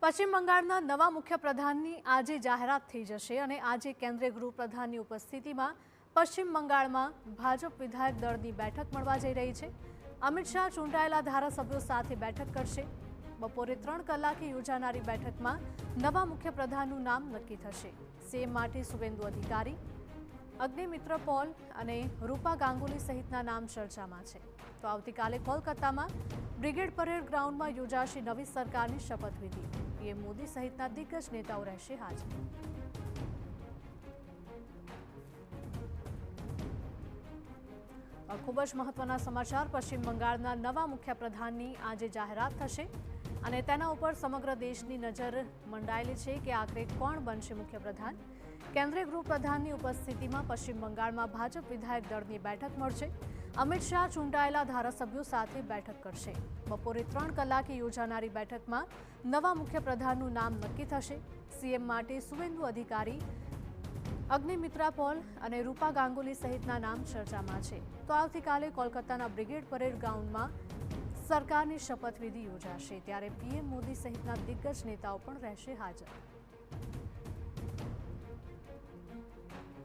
પશ્ચિમ બંગાળના નવા મુખ્યપ્રધાનની આજે જાહેરાત થઈ જશે અને આજે કેન્દ્રીય ગૃહપ્રધાનની ઉપસ્થિતિમાં પશ્ચિમ બંગાળમાં ભાજપ વિધાયક દળની બેઠક મળવા જઈ રહી છે। અમિત શાહ ચૂંટાયેલા ધારાસભ્યો સાથે બેઠક કરશે। બપોરે 3 કલાકે યોજાનારી બેઠકમાં નવા મુખ્યપ્રધાનનું નામ નક્કી થશે। સીએમ માટે શુવેન્દુ અધિકારી, અગ્નિમિત્ર પોલ અને રૂપા ગાંગુલી સહિતના નામ ચર્ચામાં છે। તો આવતીકાલે કોલકાતામાં બ્રિગેડ પરેડ ગ્રાઉન્ડમાં યોજાશે નવી સરકારની શપથવિધિ। પીએમ મોદી સહિતના દિગ્ગજ નેતાઓ રહેશે હાજર। ખૂબ જ મહત્વના સમાચાર। પશ્ચિમ બંગાળના નવા મુખ્યપ્રધાનની આજે જાહેરાત થશે અને તેના ઉપર સમગ્ર દેશની નજર મંડાયેલી છે કે આખરે કોણ બનશે મુખ્યપ્રધાન। કેન્દ્રીય ગૃહપ્રધાનની ઉપસ્થિતિમાં પશ્ચિમ બંગાળમાં ભાજપ વિધાયક દળની બેઠક મળશે। અમિત શાહ ચૂંટાયેલા ધારાસભ્યો સાથે બેઠક કરશે। બપોરે 3 કલાકે યોજાનારી બેઠકમાં નવા મુખ્યપ્રધાનનું નામ નક્કી થશે। સીએમ માટે શુવેન્દુ અધિકારી, અગ્નિમિત્રા પોલ અને રૂપા ગાંગુલી સહિતના નામ ચર્ચામાં છે। તો આવતીકાલે કોલકાતાના બ્રિગેડ પરેડ ગ્રાઉન્ડમાં સરકારની શપથવિધિ યોજાશે, ત્યારે પીએમ મોદી સહિતના દિગ્ગજ નેતાઓ પણ રહેશે હાજર।